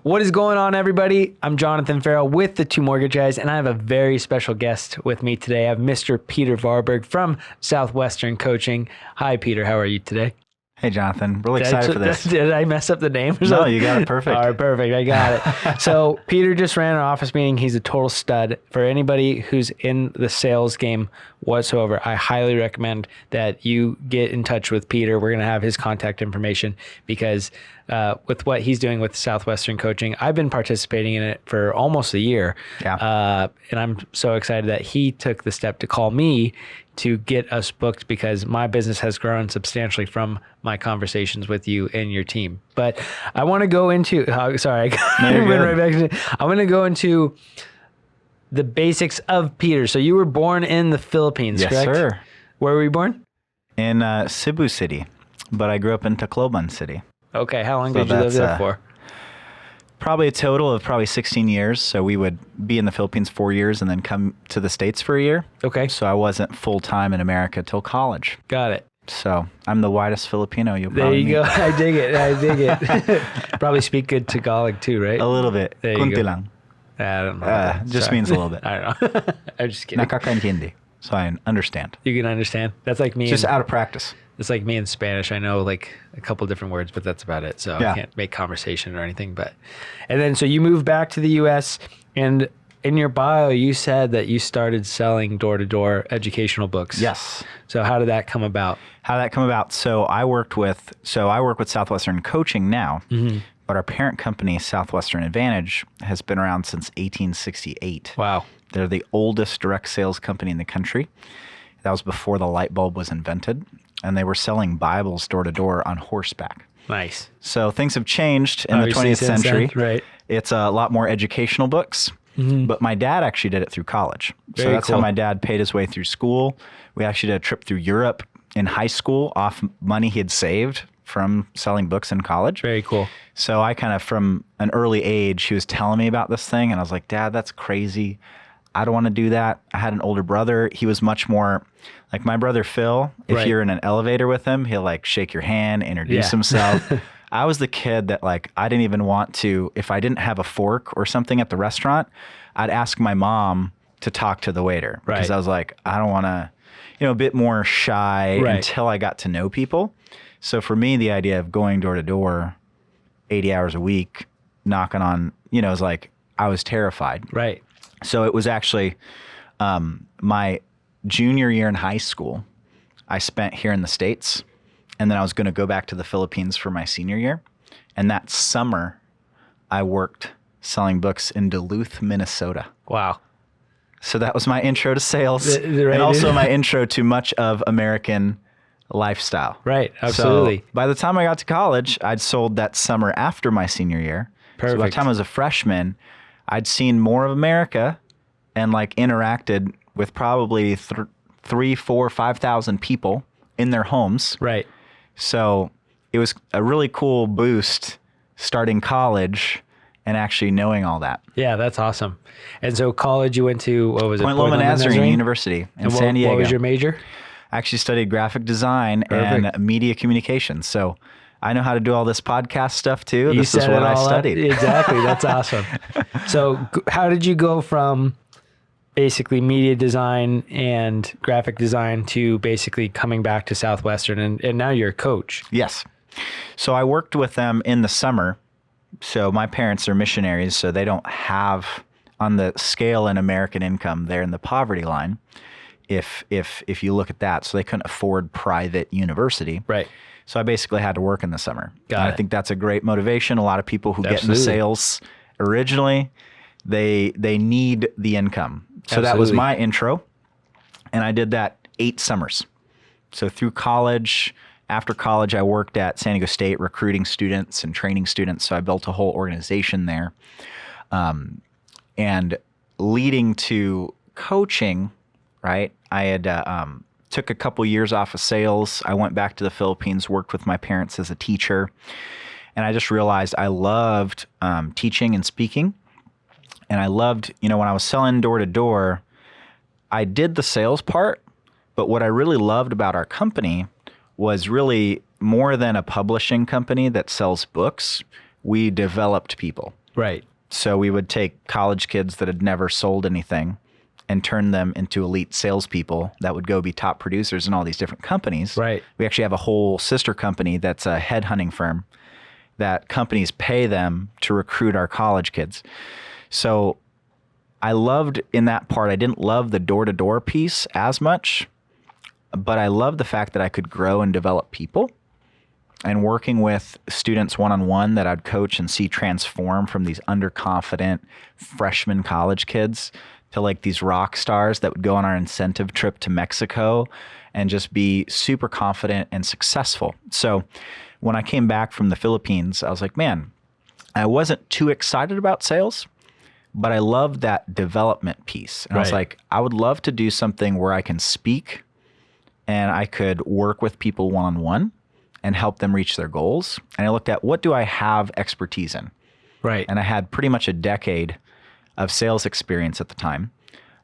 What is going on, everybody? I'm Jonathan Ferrell with the Two Mortgage Guys, and I have a very special guest with me today. I have Mr. Peter Varberg from Southwestern Coaching. Hi, Peter. How are you today? Hey, Jonathan. Really excited for this. Did I mess up the name? No, you got it perfect. All right, perfect. I got it. So Peter just ran an office meeting. He's a total stud. For anybody who's in the sales game whatsoever, I highly recommend that you get in touch with Peter. We're going to have his contact information because with what he's doing with Southwestern Coaching, I've been participating in it for almost a year. Yeah. And I'm so excited that he took the step to call me to get us booked because my business has grown substantially from my conversations with you and your team. But I want to go into, I went right back to, I want to go into the basics of Peter. So you were born in the Philippines, yes, correct? Yes, sir. Where were you born? In Cebu City, but I grew up in Tacloban City. Okay. How long did you live there for? Probably a total of 16 years. So we would be in the Philippines 4 years and then come to the States for a year. Okay. So I wasn't full-time in America till college. Got it. So I'm the whitest Filipino you'll there probably you go. meet. I dig it. I dig it. Probably speak good Tagalog too, right? A little bit. There you Kunti go. lang. I don't know. Just means a little bit. I don't know. I'm just kidding. Nakakaintindi. So I understand. You can understand. That's like me. Just out of practice. It's like me in Spanish. I know like a couple different words, but that's about it. So yeah. I can't make conversation or anything. And then so you moved back to the U.S. and in your bio, you said that you started selling door-to-door educational books. Yes. So how did that come about? So I work with Southwestern Coaching now, but our parent company, Southwestern Advantage, has been around since 1868. Wow. They're the oldest direct sales company in the country. That was before the light bulb was invented, and they were selling Bibles door-to-door on horseback. Nice. So things have changed in the 20th century. Right. It's a lot more educational books, but my dad actually did it through college. So Very that's cool. how my dad paid his way through school. We actually did a trip through Europe in high school off money he had saved from selling books in college. Very cool. So I kind of, from an early age, he was telling me about this thing, and I was like, Dad, that's crazy. I don't want to do that. I had an older brother. He was much more like my brother Phil. If you're in an elevator with him, he'll like shake your hand, introduce himself. I was the kid that like, I didn't even want to, if I didn't have a fork or something at the restaurant, I'd ask my mom to talk to the waiter because I was like, I don't want to, a bit more shy until I got to know people. So for me, the idea of going door to door 80 hours a week, knocking on, is like, I was terrified. Right. So it was actually my junior year in high school, I spent here in the States, and then I was going to go back to the Philippines for my senior year. And that summer, I worked selling books in Duluth, Minnesota. Wow. So that was my intro to sales and also my intro to much of American lifestyle. Right, absolutely. So by the time I got to college, I'd sold that summer after my senior year. Perfect. So by the time I was a freshman, I'd seen more of America and like interacted with probably 3,000, 4,000, 5,000 people in their homes. Right. So it was a really cool boost starting college and actually knowing all that. Yeah, that's awesome. And so college you went to, what was it? Point Loma Nazarene University in San Diego. What was your major? I actually studied graphic design and media communications. So I know how to do all this podcast stuff too. This is what I studied. Exactly. That's awesome. So how did you go from basically media design and graphic design to basically coming back to Southwestern and now you're a coach? Yes. So I worked with them in the summer. So my parents are missionaries, so they don't have on the scale in American income, they're in the poverty line. If you look at that, so they couldn't afford private university. Right. So I basically had to work in the summer. I think that's a great motivation. A lot of people who get into sales originally, they need the income. So that was my intro. And I did that 8 summers. So through college, after college, I worked at San Diego State recruiting students and training students. So I built a whole organization there. And leading to coaching, right? I had took a couple years off of sales. I went back to the Philippines, worked with my parents as a teacher. And I just realized I loved teaching and speaking. And I loved, when I was selling door to door, I did the sales part. But what I really loved about our company was really more than a publishing company that sells books. We developed people. Right. So we would take college kids that had never sold anything and turn them into elite salespeople that would go be top producers in all these different companies. Right. We actually have a whole sister company that's a headhunting firm that companies pay them to recruit our college kids. So I loved in that part, I didn't love the door-to-door piece as much, but I loved the fact that I could grow and develop people. And working with students one-on-one that I'd coach and see transform from these underconfident freshman college kids to like these rock stars that would go on our incentive trip to Mexico and just be super confident and successful. So when I came back from the Philippines, I was like, man, I wasn't too excited about sales, but I loved that development piece. And I was like, I would love to do something where I can speak and I could work with people one-on-one and help them reach their goals. And I looked at, what do I have expertise in? Right. And I had pretty much a decade of sales experience at the time.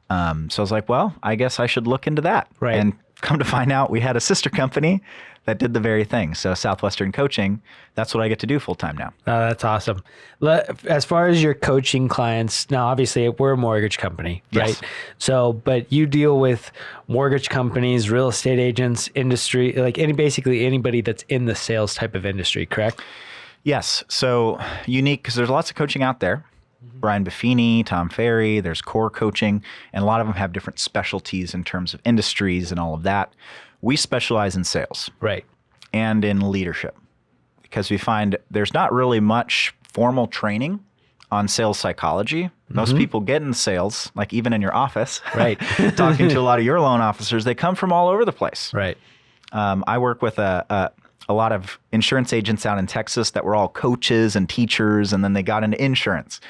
So I was like, well, I guess I should look into that. Right. And come to find out, we had a sister company that did the very thing. So Southwestern Coaching, that's what I get to do full time now. Oh, that's awesome. As far as your coaching clients, now obviously we're a mortgage company, right? Yes. So, but you deal with mortgage companies, real estate agents, industry, like basically anybody that's in the sales type of industry, correct? Yes. So unique, because there's lots of coaching out there. Brian Buffini, Tom Ferry, there's core coaching, and a lot of them have different specialties in terms of industries and all of that. We specialize in sales. Right. And in leadership, because we find there's not really much formal training on sales psychology. Most people get in sales, like even in your office, Right. talking to a lot of your loan officers, they come from all over the place. Right. I work with a lot of insurance agents out in Texas that were all coaches and teachers, and then they got into insurance.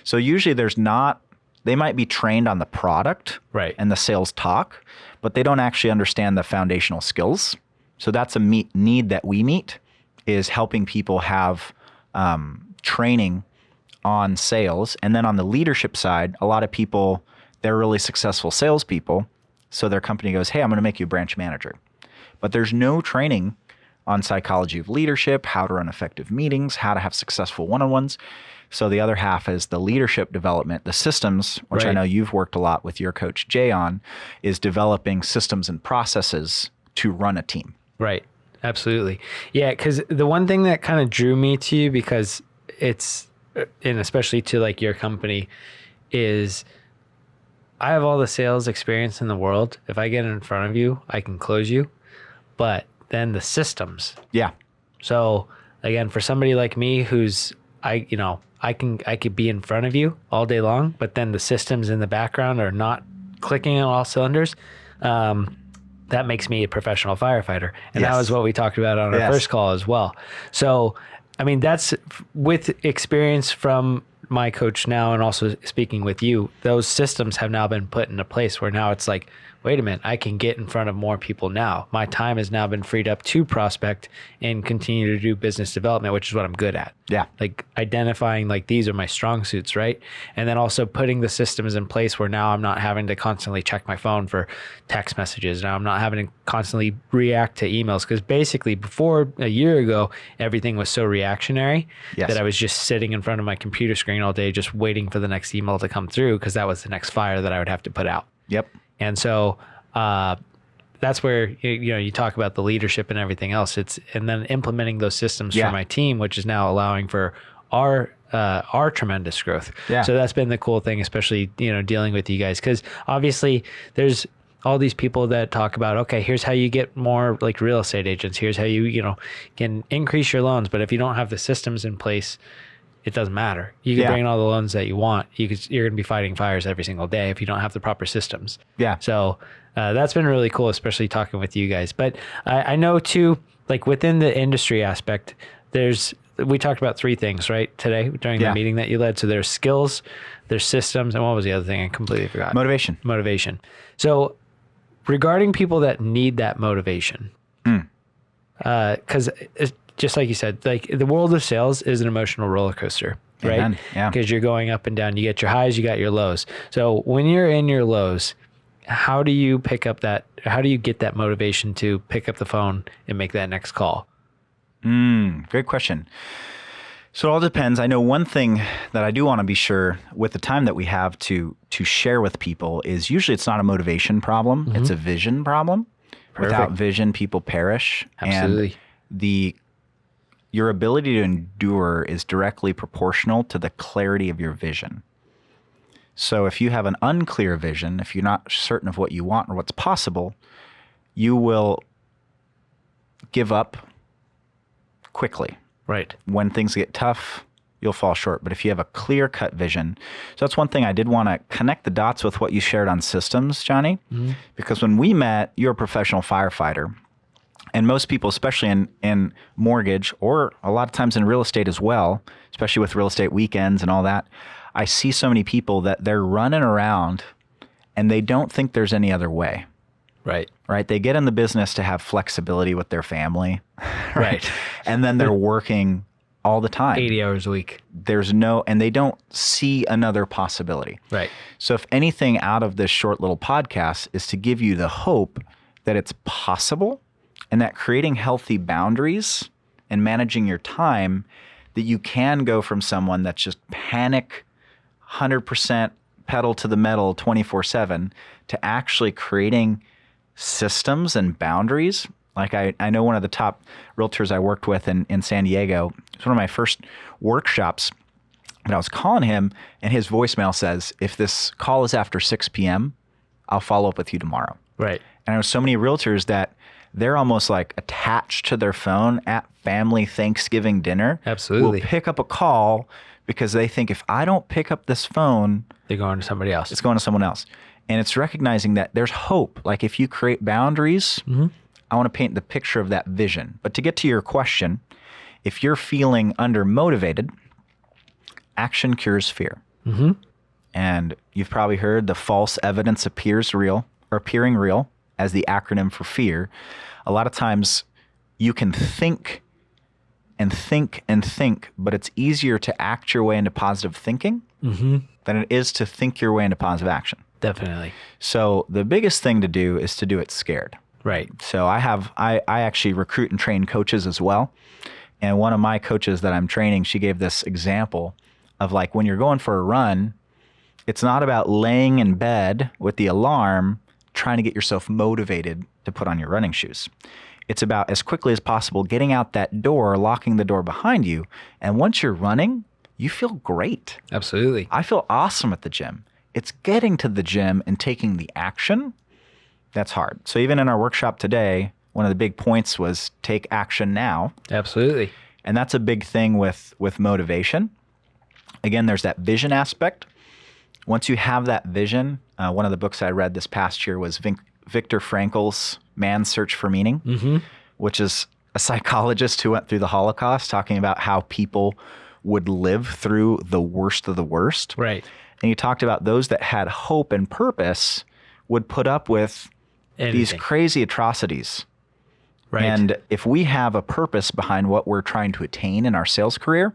So usually they might be trained on the product and the sales talk, but they don't actually understand the foundational skills. So that's a need that we meet, is helping people have training on sales. And then on the leadership side, a lot of people, they're really successful salespeople. So their company goes, hey, I'm going to make you a branch manager. But there's no training on psychology of leadership, how to run effective meetings, how to have successful one-on-ones. So the other half is the leadership development, the systems, which I know you've worked a lot with your coach Jay on, is developing systems and processes to run a team. Right. Absolutely. Yeah. Because the one thing that kind of drew me to you, because it's, and especially to like your company, is I have all the sales experience in the world. If I get in front of you, I can close you. But then the systems. Yeah. So again, for somebody like me who's, I could be in front of you all day long, but then the systems in the background are not clicking on all cylinders. That makes me a professional firefighter. And that was what we talked about on our first call as well. So, I mean, that's with experience from my coach now, and also speaking with you, those systems have now been put into place where now it's like, wait a minute, I can get in front of more people now. My time has now been freed up to prospect and continue to do business development, which is what I'm good at. Yeah. Like identifying like these are my strong suits, right? And then also putting the systems in place where now I'm not having to constantly check my phone for text messages. Now I'm not having to constantly react to emails, because basically before a year ago, everything was so reactionary that I was just sitting in front of my computer screen all day, just waiting for the next email to come through, because that was the next fire that I would have to put out. Yep. And so that's where you talk about the leadership and everything else. And then implementing those systems for my team, which is now allowing for our tremendous growth. Yeah. So that's been the cool thing, especially dealing with you guys, because obviously there's all these people that talk about, okay, here's how you get more like real estate agents. Here's how you can increase your loans. But if you don't have the systems in place, it doesn't matter. You can bring in all the loans that you want. You're going to be fighting fires every single day if you don't have the proper systems. Yeah. So that's been really cool, especially talking with you guys. But I know too, like within the industry aspect, we talked about three things, right, today during the meeting that you led. So there's skills, there's systems, and what was the other thing? I completely forgot. Motivation. So regarding people that need that motivation, because just like you said, like the world of sales is an emotional roller coaster, right? Amen. Yeah. Because you're going up and down. You get your highs, you got your lows. So when you're in your lows, how do you get that motivation to pick up the phone and make that next call? Great question. So it all depends. I know one thing that I do want to be sure with the time that we have to share with people is usually it's not a motivation problem. It's a vision problem. Without vision, people perish. Absolutely. And your ability to endure is directly proportional to the clarity of your vision. So if you have an unclear vision, if you're not certain of what you want or what's possible, you will give up quickly. Right. When things get tough, you'll fall short. But if you have a clear-cut vision, so that's one thing I did want to connect the dots with what you shared on systems, Johnny, because when we met, you're a professional firefighter. And most people, especially in mortgage or a lot of times in real estate as well, especially with real estate weekends and all that, I see so many people that they're running around and they don't think there's any other way. Right. Right. They get in the business to have flexibility with their family. Right. And then they're working all the time. 80 hours a week. And they don't see another possibility. Right. So if anything out of this short little podcast is to give you the hope that it's possible and that creating healthy boundaries and managing your time, that you can go from someone that's just panic, 100% pedal to the metal 24/7 to actually creating systems and boundaries. Like I know one of the top realtors I worked with in San Diego, it was one of my first workshops, and I was calling him and his voicemail says, if this call is after 6 p.m., I'll follow up with you tomorrow. Right. And there were so many realtors that they're almost like attached to their phone at family Thanksgiving dinner. Absolutely. Will pick up a call because they think if I don't pick up this phone, They're going to somebody else. it's going to someone else. And it's recognizing that there's hope. Like if you create boundaries, I want to paint the picture of that vision. But to get to your question, if you're feeling undermotivated, action cures fear. And you've probably heard the false evidence appears real or appearing real as the acronym for fear. A lot of times you can think and think and think, but it's easier to act your way into positive thinking than it is to think your way into positive action. Definitely. So the biggest thing to do is to do it scared. Right. So I actually recruit and train coaches as well. And one of my coaches that I'm training, she gave this example of like when you're going for a run, it's not about laying in bed with the alarm trying to get yourself motivated to put on your running shoes. It's about as quickly as possible getting out that door, locking the door behind you. And once you're running, you feel great. Absolutely. I feel awesome at the gym. It's getting to the gym and taking the action that's hard. So even in our workshop today, one of the big points was take action now. Absolutely. And that's a big thing with motivation. Again, there's that vision aspect. Once you have that vision, one of the books I read this past year was Viktor Frankl's Man's Search for Meaning, which is a psychologist who went through the Holocaust, talking about how people would live through the worst of the worst. Right. And he talked about those that had hope and purpose would put up with these crazy atrocities. Right. And if we have a purpose behind what we're trying to attain in our sales career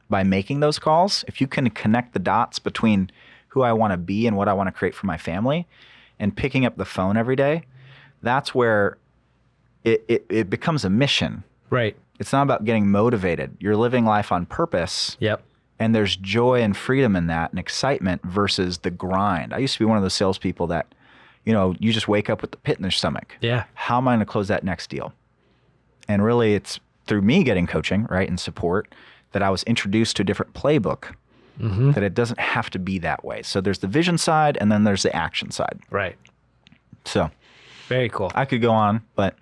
by making those calls, if you can connect the dots between who I want to be and what I want to create for my family and picking up the phone every day, that's where it becomes a mission. Right. It's not about getting motivated. You're living life on purpose. Yep. And there's joy and freedom in that and excitement versus the grind. I used to be one of those salespeople that, you just wake up with the pit in their stomach. Yeah. How am I going to close that next deal? And really it's through me getting coaching, right, and support that I was introduced to a different playbook, that it doesn't have to be that way. So there's the vision side and then there's the action side. Right. So Very cool. I could go on, but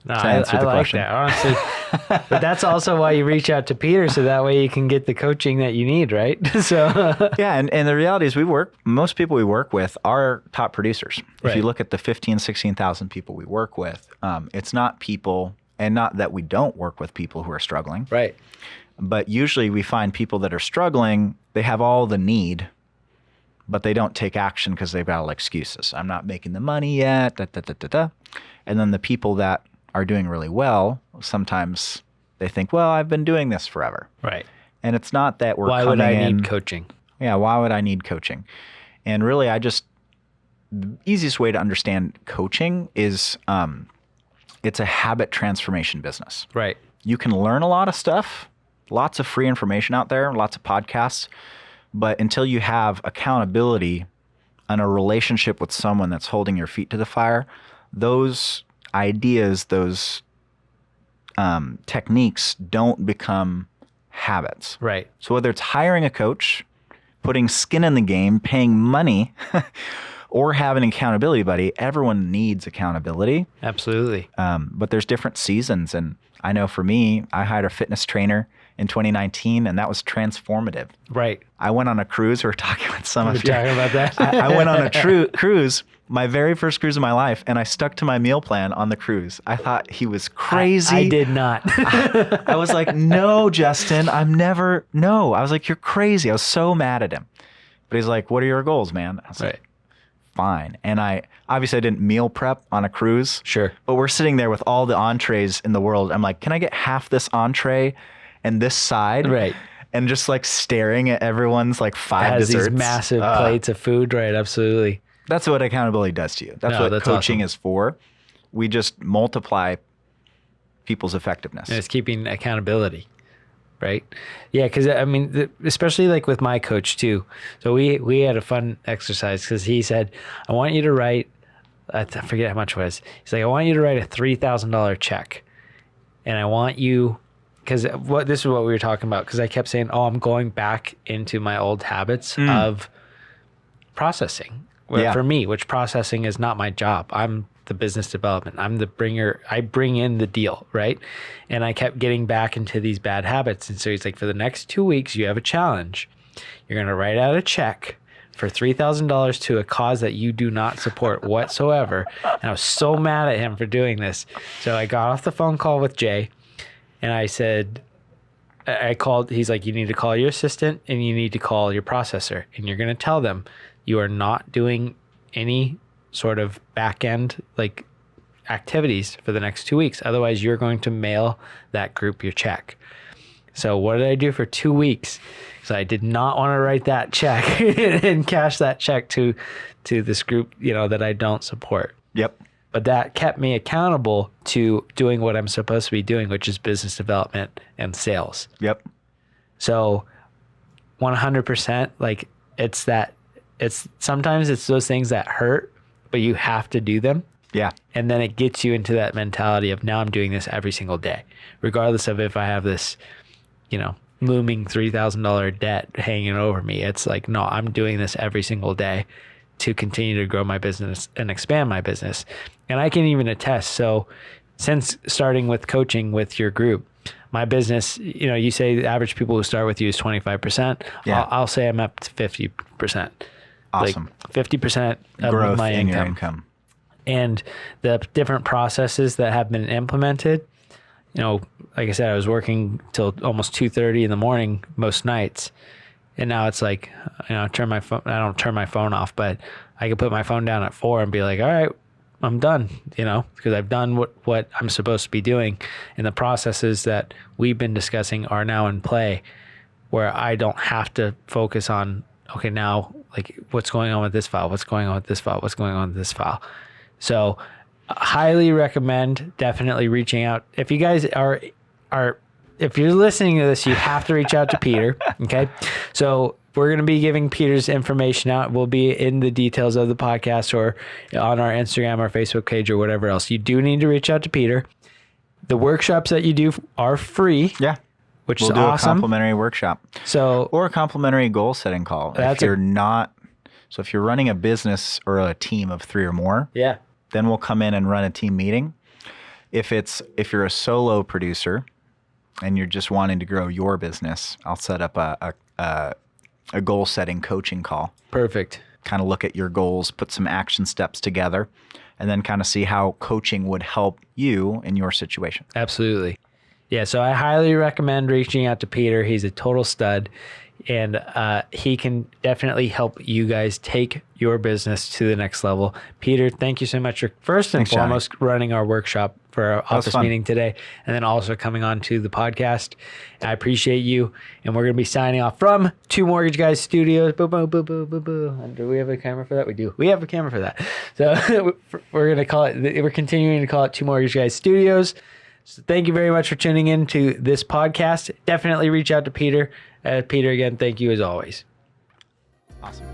No, to I answer the like question. that, honestly. But that's also why you reach out to Peter, so that way you can get the coaching that you need, right? So Yeah, and the reality is most people we work with are top producers. Right. If you look at the 15,000, 16,000 people we work with, it's not people, and not that we don't work with people who are struggling, right. but usually we find people that are struggling, they have all the need, but they don't take action because they've got all excuses. I'm not making the money yet, da, da, da, da, da. And then the people that are doing really well, sometimes they think, well, I've been doing this forever. Right. And it's not that we're Why coming would I in. need coaching? Yeah, why would I need coaching? And really, the easiest way to understand coaching is it's a habit transformation business. Right. You can learn a lot of stuff lots of free information out there, lots of podcasts, but until you have accountability and a relationship with someone that's holding your feet to the fire, those ideas, those techniques don't become habits. Right. So whether it's hiring a coach, putting skin in the game, paying money, or having an accountability buddy, everyone needs accountability. Absolutely. But there's different seasons. And I know for me, I hired a fitness trainer in 2019, and that was transformative. Right. I went on a cruise. We were talking with some of you. Talking about that. I went on a cruise, my very first cruise of my life, and I stuck to my meal plan on the cruise. I thought he was crazy. I did not. I was like, no, Justin, no. I was like, you're crazy. I was so mad at him. But he's like, what are your goals, man? I was like, fine. And I didn't meal prep on a cruise. Sure. But we're sitting there with all the entrees in the world. I'm like, can I get half this entree and this side? Right. And just like staring at everyone's like five desserts. These massive plates of food. Right. Absolutely. That's what accountability does to you. That's what coaching is for. We just multiply people's effectiveness. And it's keeping accountability. Right. Yeah. Because I mean, especially like with my coach too. So we had a fun exercise because he said, I want you to write, I forget how much it was. He's like, I want you to write a $3,000 check. And I want you, because this is what we were talking about. Because I kept saying, I'm going back into my old habits of processing. For me, which processing is not my job. I'm the business development. I'm the bringer. I bring in the deal, right? And I kept getting back into these bad habits. And so he's like, for the next 2 weeks, you have a challenge. You're going to write out a check for $3,000 to a cause that you do not support whatsoever. And I was so mad at him for doing this. So I got off the phone call with Jay and I said, he's like, you need to call your assistant and you need to call your processor. And you're going to tell them you are not doing any sort of back end like activities for the next 2 weeks. Otherwise, you're going to mail that group your check. So what did I do for 2 weeks? So I did not want to write that check and cash that check to this group, that I don't support. Yep. But that kept me accountable to doing what I'm supposed to be doing, which is business development and sales. Yep. So 100%, like sometimes it's those things that hurt, but you have to do them. Yeah. And then it gets you into that mentality of now I'm doing this every single day, regardless of if I have this, looming $3,000 debt hanging over me. It's like, no, I'm doing this every single day to continue to grow my business and expand my business. And I can even attest. So since starting with coaching with your group, my business, you say the average people who start with you is 25%. Yeah. I'll say I'm up to 50%. Awesome. Like 50% of growth my in income. your income. And the different processes that have been implemented, like I said, I was working till almost 2:30 in the morning most nights. And now it's like, I don't turn my phone off, but I can put my phone down at 4 and be like, all right, I'm done, because I've done what I'm supposed to be doing. And the processes that we've been discussing are now in play where I don't have to focus on, okay, now like what's going on with this file? What's going on with this file? What's going on with this file? So highly recommend definitely reaching out. If you guys are if you're listening to this, you have to reach out to Peter. Okay. So we're going to be giving Peter's information out. We'll be in the details of the podcast or on our Instagram or Facebook page or whatever else. You do need to reach out to Peter. The workshops that you do are free. Yeah. Which we'll is do awesome. A complimentary workshop. Or a complimentary goal setting call. If you're running a business or a team of 3 or more, then we'll come in and run a team meeting. If you're a solo producer and you're just wanting to grow your business, I'll set up a goal setting coaching call. Perfect. Kind of look at your goals, put some action steps together, and then kind of see how coaching would help you in your situation. Absolutely. Yeah, so I highly recommend reaching out to Peter. He's a total stud, and he can definitely help you guys take your business to the next level. Peter, thank you so much for first and foremost running our workshop for our office meeting today, and then also coming on to the podcast. I appreciate you, and we're going to be signing off from Two Mortgage Guys Studios. Boo, boo, boo, boo, boo, boo. Do we have a camera for that? We do. We have a camera for that. So we're going to call it, we're continuing to call it Two Mortgage Guys Studios. So thank you very much for tuning in to this podcast. Definitely reach out to Peter. Peter, again, thank you as always. Awesome.